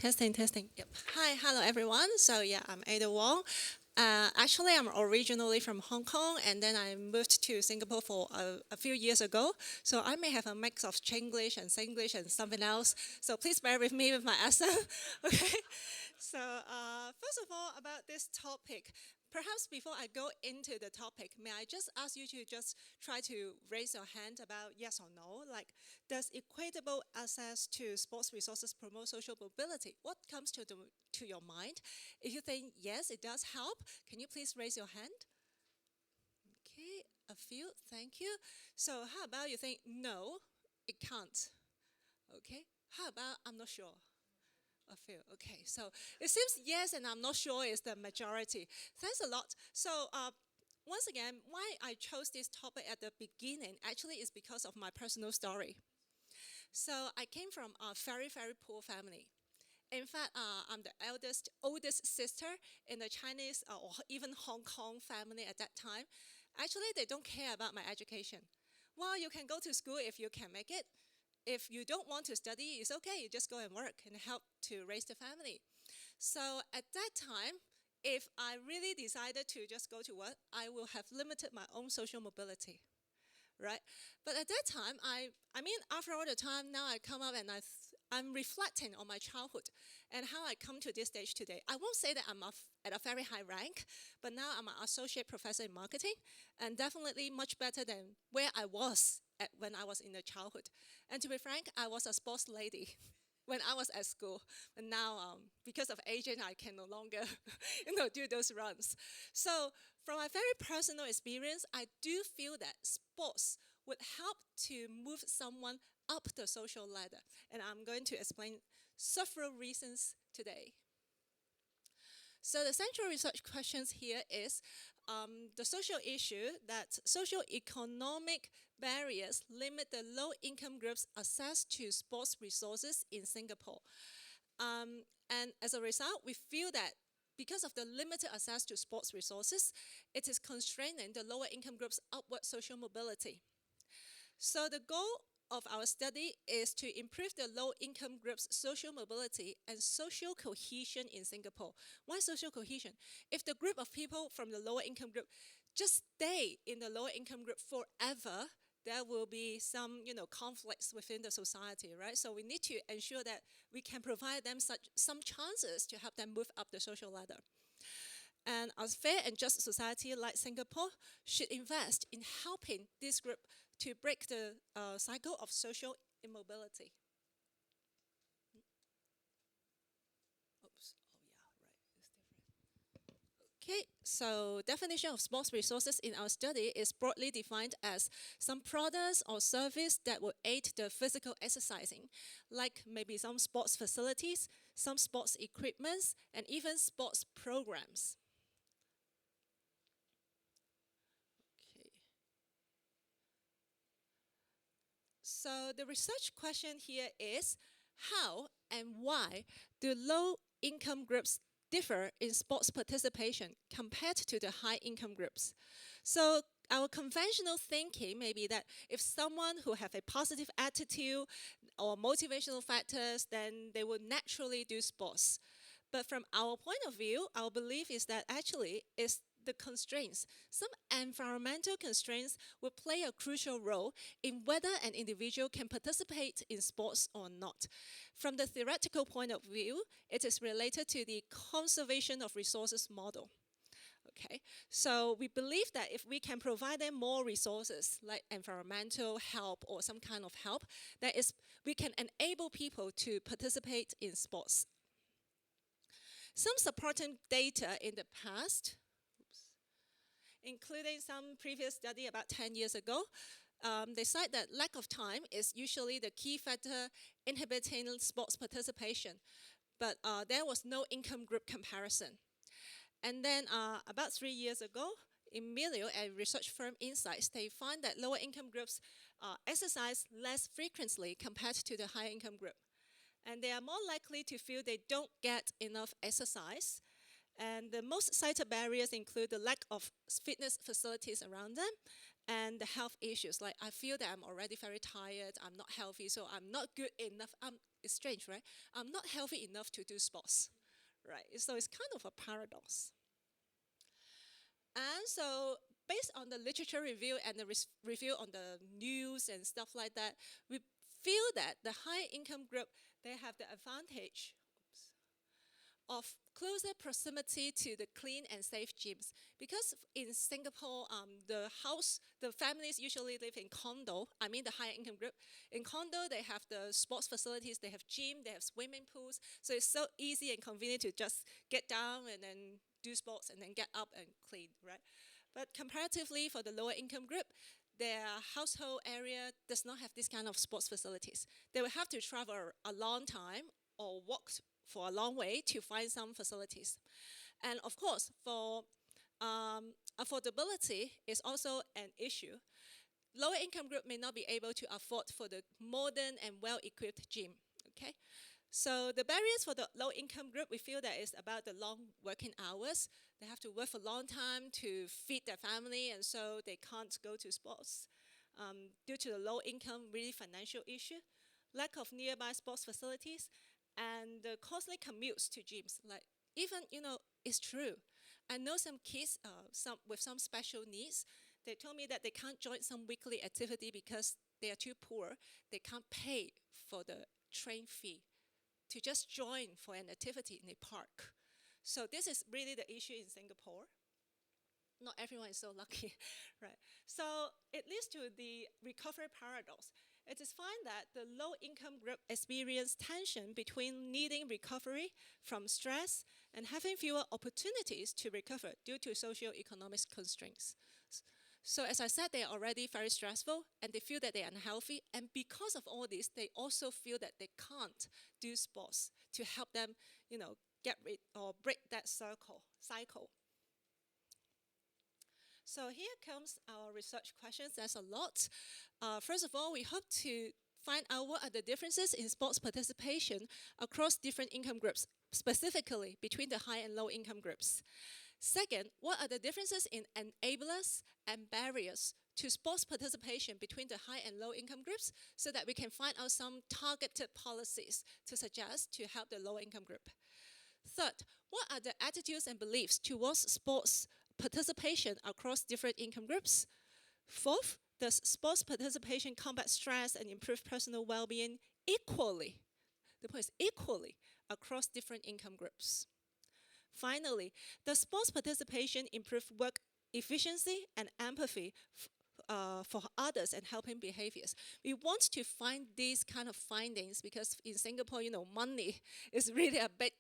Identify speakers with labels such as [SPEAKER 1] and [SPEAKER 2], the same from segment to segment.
[SPEAKER 1] Testing, testing. Yep. Hi, hello everyone. So yeah, I'm Ada Wong. Actually, I'm originally from Hong Kong, and then I moved to Singapore for a few years ago. So I may have a mix of Chinglish and Singlish and something else. So please bear with me with my accent. Okay. So first of all, about this topic, perhaps before I go into the topic, may I just ask you to just try to raise your hand about yes or no? Like, does equitable access to sports resources promote social mobility? What comes to your mind? If you think yes, it does help, can you please raise your hand? Okay, a few, thank you. So how about you think no, it can't? Okay, how about I'm not sure? A few. Okay, so it seems yes, and I'm not sure is the majority. Thanks a lot. So once again, why I chose this topic at the beginning actually is because of my personal story. So I came from a very, very poor family. In fact, I'm the oldest sister in the Chinese or even Hong Kong family at that time. Actually, they don't care about my education. Well, you can go to school if you can make it. If you don't want to study, it's okay. You just go and work and help to raise the family. So at that time, if I really decided to just go to work, I will have limited my own social mobility, right? But at that time, I mean, after all the time, now I come up and I'm reflecting on my childhood and how I come to this stage today. I won't say that I'm at a very high rank, but now I'm an associate professor in marketing and definitely much better than where I was when I was in the childhood. And to be frank, I was a sports lady when I was at school. And now, because of aging, I can no longer, do those runs. So, from my very personal experience, I do feel that sports would help to move someone up the social ladder. And I'm going to explain several reasons today. So the central research questions here is the social issue that social economic barriers limit the low-income groups' access to sports resources in Singapore. And as a result, we feel that because of the limited access to sports resources, it is constraining the lower income groups' upward social mobility. So the goal of our study is to improve the low-income group's social mobility and social cohesion in Singapore. Why social cohesion? If the group of people from the lower-income group just stay in the lower-income group forever, there will be some, conflicts within the society, right? So we need to ensure that we can provide them some chances to help them move up the social ladder. And a fair and just society like Singapore should invest in helping this group to break the cycle of social immobility. Oops. Oh yeah, right. It's different. Okay, so definition of sports resources in our study is broadly defined as some products or service that will aid the physical exercising, like maybe some sports facilities, some sports equipments, and even sports programs. Okay. So the research question here is how and why do low income groups differ in sports participation compared to the high income groups? So our conventional thinking may be that if someone who have a positive attitude or motivational factors, then they will naturally do sports. But from our point of view, our belief is that actually it's the constraints. Some environmental constraints will play a crucial role in whether an individual can participate in sports or not. From the theoretical point of view, it is related to the conservation of resources model. Okay, so we believe that if we can provide them more resources like environmental help or some kind of help, that is, we can enable people to participate in sports. Some supporting data in the past, including some previous study about 10 years ago, they cite that lack of time is usually the key factor inhibiting sports participation, but there was no income group comparison. And then about 3 years ago, Emilio and research firm Insights, they find that lower income groups exercise less frequently compared to the higher income group. And they are more likely to feel they don't get enough exercise. And the most cited barriers include the lack of fitness facilities around them and the health issues. Like I feel that I'm already very tired, I'm not healthy, so I'm not good enough. It's strange, right? I'm not healthy enough to do sports, right? So it's kind of a paradox. And so based on the literature review and the review on the news and stuff like that, we feel that the high income group, they have the advantage of closer proximity to the clean and safe gyms. Because in Singapore, the families usually live in condo, I mean the higher income group. In condo, they have the sports facilities, they have gym, they have swimming pools. So it's so easy and convenient to just get down and then do sports and then get up and clean, right? But comparatively for the lower income group, their household area does not have this kind of sports facilities. They will have to travel a long time or walk for a long way to find some facilities. And of course, for affordability is also an issue. Lower income group may not be able to afford for the modern and well-equipped gym, okay? So the barriers for the low income group, we feel that is about the long working hours. They have to work for a long time to feed their family, and so they can't go to sports due to the low income, really financial issue, lack of nearby sports facilities, and the costly commutes to gyms. Like even, it's true. I know some kids with some special needs. They told me that they can't join some weekly activity because they are too poor. They can't pay for the train fee to just join for an activity in a park. So this is really the issue in Singapore. Not everyone is so lucky, right? So it leads to the recovery paradox. It is found that the low-income group experience tension between needing recovery from stress and having fewer opportunities to recover due to socio-economic constraints. So as I said, they are already very stressful and they feel that they are unhealthy. And because of all this, they also feel that they can't do sports to help them, get rid or break that cycle. So here comes our research questions. There's a lot. First of all, we hope to find out what are the differences in sports participation across different income groups, specifically between the high and low income groups. Second, what are the differences in enablers and barriers to sports participation between the high and low income groups so that we can find out some targeted policies to suggest to help the low income group. Third, what are the attitudes and beliefs towards sports participation across different income groups? Fourth, does sports participation combat stress and improve personal well-being equally? The point is equally across different income groups. Finally, does sports participation improve work efficiency and empathy for others and helping behaviors? We want to find these kind of findings because in Singapore, money is really a big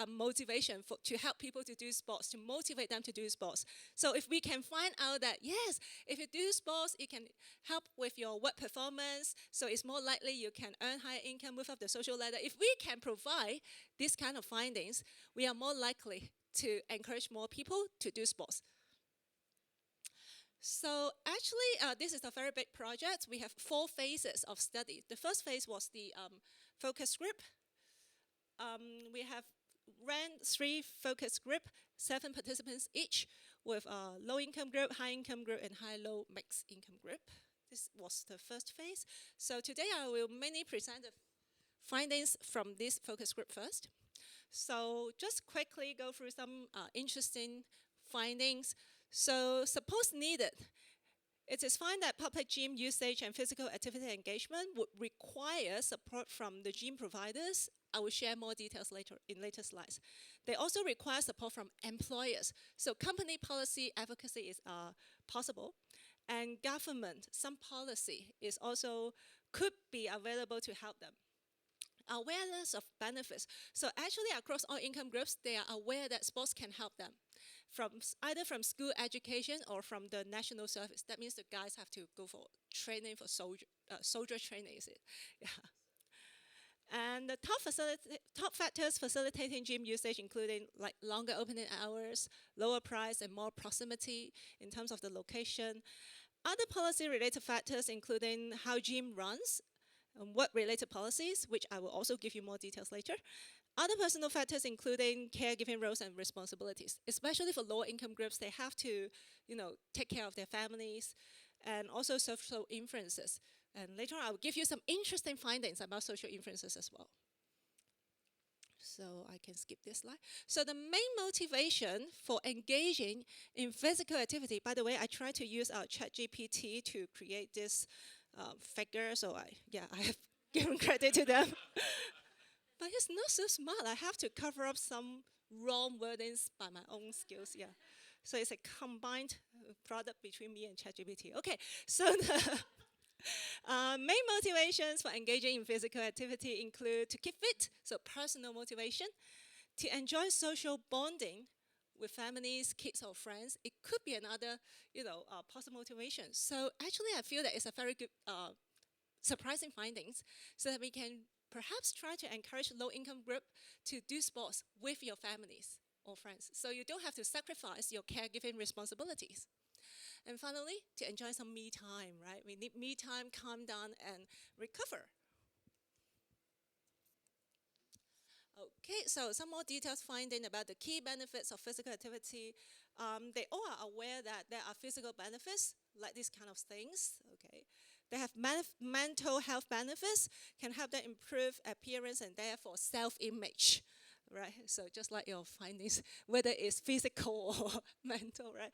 [SPEAKER 1] motivation to help people to do sports, to motivate them to do sports. So if we can find out that, yes, if you do sports, it can help with your work performance, so it's more likely you can earn higher income, move up the social ladder. If we can provide these kind of findings, we are more likely to encourage more people to do sports. So actually, this is a very big project. We have 4 phases of study. The first phase was the focus group. We have ran 3 focus group, 7 participants each, with a low-income group, high-income group, and high-low mixed income group. This was the first phase. So today I will mainly present the findings from this focus group first. So just quickly go through some interesting findings. So suppose needed, it is found that public gym usage and physical activity engagement would require support from the gym providers. I will share more details later in later slides. They also require support from employers. So company policy advocacy is possible. And government, some policy is also could be available to help them. Awareness of benefits. So actually across all income groups, they are aware that sports can help them, either from school education or from the national service. That means the guys have to go for training for soldier training, is it? Yeah. And the top factors facilitating gym usage including like longer opening hours, lower price, and more proximity in terms of the location. Other policy-related factors including how gym runs, work-related policies, which I will also give you more details later. Other personal factors including caregiving roles and responsibilities, especially for lower income groups, they have to, take care of their families. and also social influences. And later on, I will give you some interesting findings about social influences as well. So I can skip this slide. So the main motivation for engaging in physical activity, by the way, I tried to use our ChatGPT to create this figure. So I have given credit to them. But it's not so smart. I have to cover up some wrong wordings by my own skills. Yeah. So it's a combined product between me and ChatGPT. Okay. So the main motivations for engaging in physical activity include to keep fit, so personal motivation, to enjoy social bonding with families, kids, or friends. It could be another, possible motivation. So actually, I feel that it's a very good, surprising findings, so that we can perhaps try to encourage low-income group to do sports with your families or friends. So you don't have to sacrifice your caregiving responsibilities. And finally, to enjoy some me time, right? We need me time, calm down, and recover. Okay, so some more details finding about the key benefits of physical activity. They all are aware that there are physical benefits, like these kind of things, okay? They have mental health benefits, can help them improve appearance and therefore self-image, right? So just like your findings, whether it's physical or mental, right?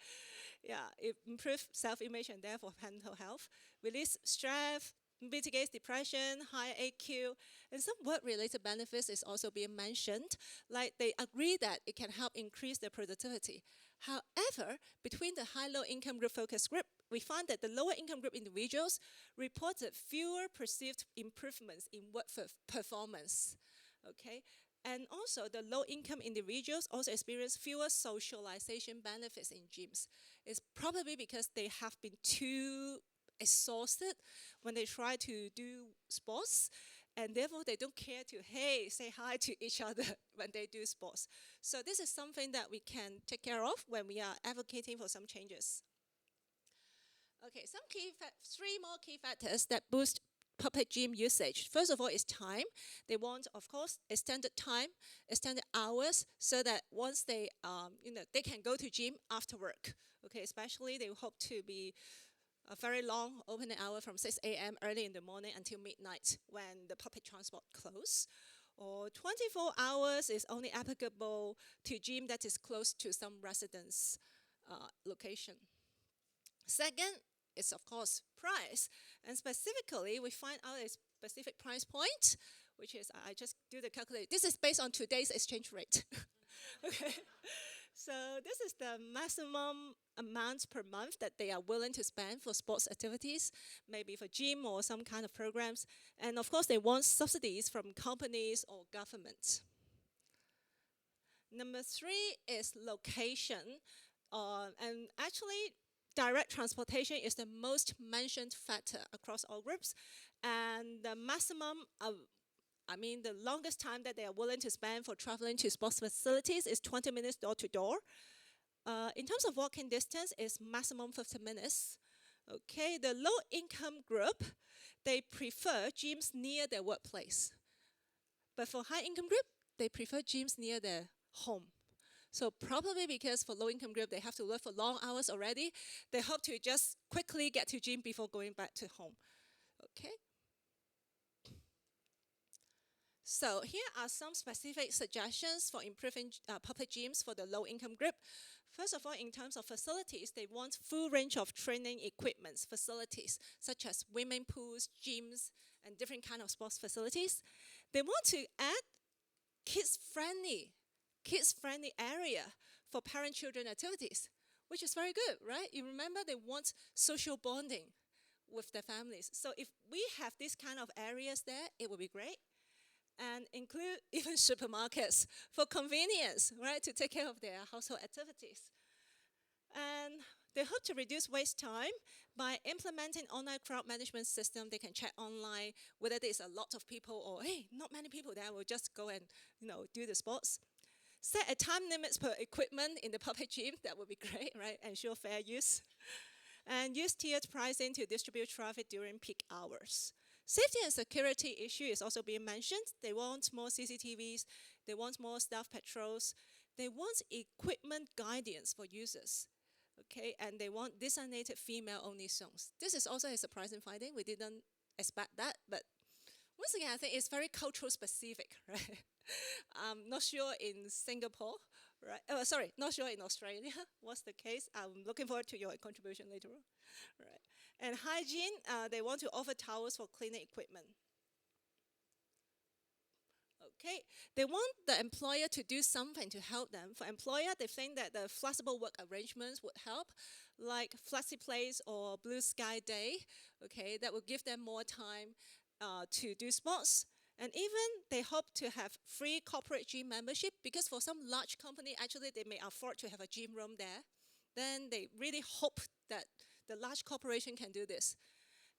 [SPEAKER 1] Yeah, it improves self-image and therefore mental health, release stress, mitigates depression, higher AQ, and some work-related benefits is also being mentioned. Like they agree that it can help increase their productivity. However, between the high-low income group focus group, we find that the lower income group individuals reported fewer perceived improvements in work performance. Okay, and also the low-income individuals also experience fewer socialization benefits in gyms. It's probably because they have been too exhausted when they try to do sports, and therefore they don't care to say hi to each other when they do sports. So this is something that we can take care of when we are advocating for some changes. Okay, three more key factors that boost public gym usage. First of all is time. They want, of course, extended time, extended hours, so that once they, they can go to gym after work. Okay, especially they hope to be a very long opening hour from 6 a.m. early in the morning until midnight when the public transport closes. Or 24 hours is only applicable to gym that is close to some residence location. Second is, of course, price. And specifically, we find out a specific price point, which is, I just do the calculation. This is based on today's exchange rate. Okay. So this is the maximum amount per month that they are willing to spend for sports activities, maybe for gym or some kind of programs. And of course, they want subsidies from companies or government. Number three is location. And actually, direct transportation is the most mentioned factor across all groups. And the maximum the longest time that they are willing to spend for traveling to sports facilities is 20 minutes door to door. In terms of walking distance, it's maximum 50 minutes. Okay, the low income group, they prefer gyms near their workplace. But for high income group, they prefer gyms near their home. So probably because for low income group, they have to work for long hours already, they hope to just quickly get to gym before going back to home. Okay. So here are some specific suggestions for improving public gyms for the low-income group. First of all, in terms of facilities, they want full range of training equipments, facilities, such as swimming pools, gyms, and different kind of sports facilities. They want to add kids-friendly area for parent-children activities, which is very good, right? You remember they want social bonding with their families. So if we have these kind of areas there, it would be great. And include even supermarkets for convenience, right, to take care of their household activities. And they hope to reduce waste time by implementing online crowd management system. They can check online whether there's a lot of people or, hey, not many people there, we'll just go and do the sports. Set a time limit per equipment in the public gym, that would be great, right, ensure fair use. And use tiered pricing to distribute traffic during peak hours. Safety and security issue is also being mentioned. They want more CCTVs, they want more staff patrols, they want equipment guidance for users. Okay, and they want designated female-only zones. This is also a surprising finding. We didn't expect that, but once again, I think it's very cultural specific, right? I'm not sure in Singapore, right? Sorry, not sure in Australia. What's the case? I'm looking forward to your contribution later on, right? And hygiene, they want to offer towels for cleaning equipment. Okay, they want the employer to do something to help them. For employer, they think that the flexible work arrangements would help, like flexi place or blue sky day. Okay, that will give them more time to do sports. And even they hope to have free corporate gym membership, because for some large company, actually they may afford to have a gym room there. Then they really hope that the large corporation can do this.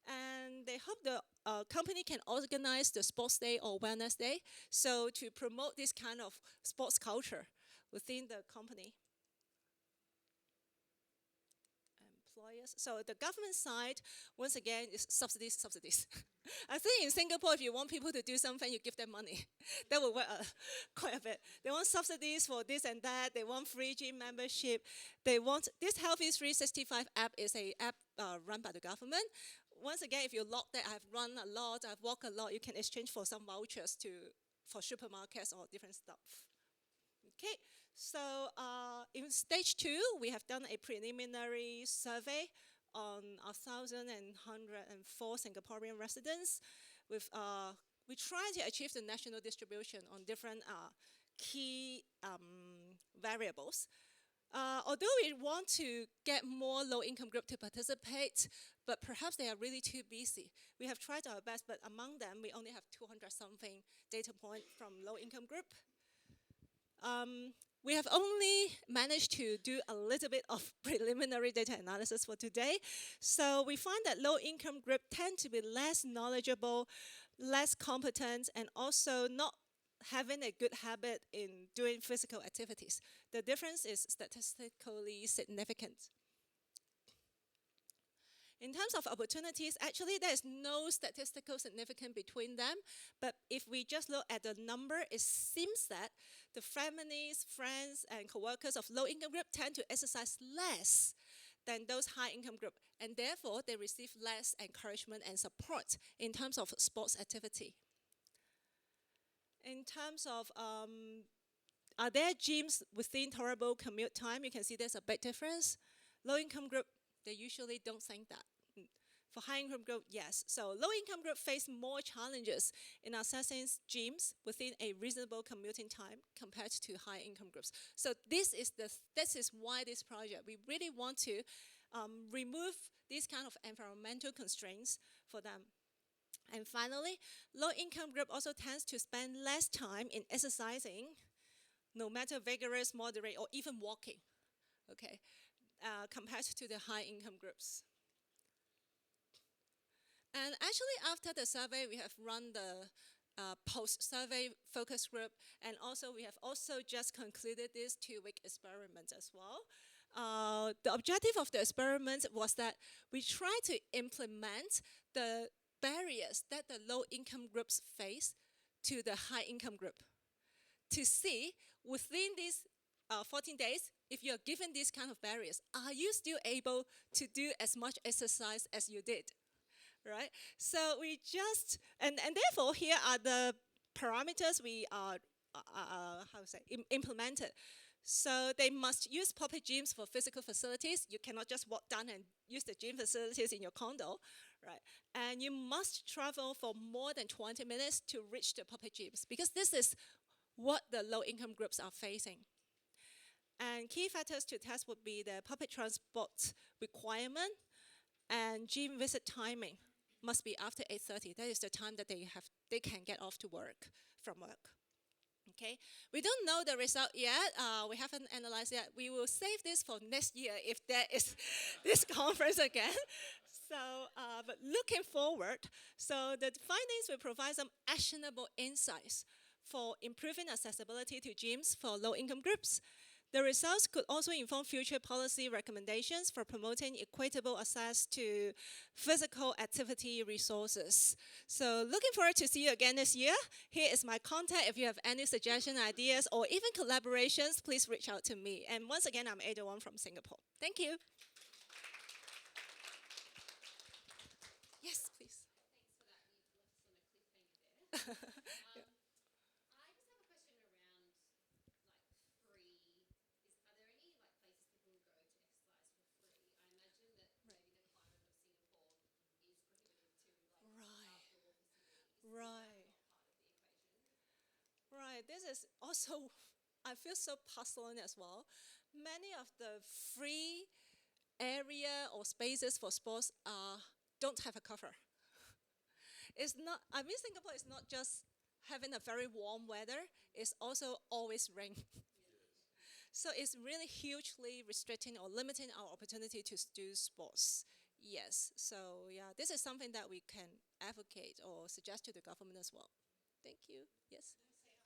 [SPEAKER 1] And they hope the company can organize the sports day or wellness day, so to promote this kind of sports culture within the company. Employers. So the government side, once again, is subsidies, subsidies. I think in Singapore, if you want people to do something, you give them money. That will work quite a bit. They want subsidies for this and that. They want free gym membership. They want, this Healthy 365 app is a app run by the government. Once again, if you log that, I've run a lot, I've walked a lot, you can exchange for some vouchers for supermarkets or different stuff. Okay, so in stage 2, we have done a preliminary survey on 1,104 Singaporean residents. We try to achieve the national distribution on different key variables. Although we want to get more low-income group to participate, but perhaps they are really too busy. We have tried our best, but among them, we only have 200-something data points from low-income group. We have only managed to do a little bit of preliminary data analysis for today. So we find that low-income group tend to be less knowledgeable, less competent, and also not having a good habit in doing physical activities. The difference is statistically significant. In terms of opportunities, actually there is no statistical significance between them, but if we just look at the number, it seems that the families, friends, and co-workers of low-income group tend to exercise less than those high-income group, and therefore they receive less encouragement and support in terms of sports activity. In terms of are there gyms within tolerable commute time, you can see there's a big difference. Low-income group, they usually don't think that. For high-income group, yes. So low-income group face more challenges in accessing gyms within a reasonable commuting time compared to high-income groups. So this is why this project, we really want to remove these kind of environmental constraints for them. And finally, low-income group also tends to spend less time in exercising, no matter vigorous, moderate, or even walking, okay, compared to the high-income groups. And actually, after the survey, we have run the post-survey focus group, and also we have also just concluded this 2-week experiment as well. The objective of the experiment was that we try to implement the barriers that the low-income groups face to the high-income group, to see within these 14 days, if you're given these kind of barriers, are you still able to do as much exercise as you did? Right? So we just, and therefore here are the parameters we are, implemented. So they must use public gyms for physical facilities. You cannot just walk down and use the gym facilities in your condo, right? And you must travel for more than 20 minutes to reach the public gyms, because this is what the low-income groups are facing. And key factors to test would be the public transport requirement and gym visit timing must be after 8:30. That is the time that they can get off to work, from work. Okay, we don't know the result yet. We haven't analyzed yet. We will save this for next year if there is this conference again. So, but looking forward, so the findings will provide some actionable insights for improving accessibility to gyms for low-income groups. The results could also inform future policy recommendations for promoting equitable access to physical activity resources. So looking forward to see you again this year. Here is my contact. If you have any suggestions, ideas, or even collaborations, please reach out to me. And once again, I'm Ada Wong from Singapore. Thank you. Yes, please.
[SPEAKER 2] Thanks for that. You've left us on a cliffhanger there. I just have a question around like free. Are there any like places people can go to exercise for free? I imagine that maybe the climate of Singapore is prohibitive to like
[SPEAKER 1] Right.
[SPEAKER 2] outdoor facilities.
[SPEAKER 1] Right.
[SPEAKER 2] Is that not part of the equation?
[SPEAKER 1] Right. This is also, I feel so puzzling as well. Many of the free area or spaces for sports don't have a cover. It's not, I mean, Singapore is not just having a very warm weather, it's also always rain. So it's really hugely restricting or limiting our opportunity to do sports. Yes, so yeah, this is something that we can advocate or suggest to the government as well. Thank you. Yes.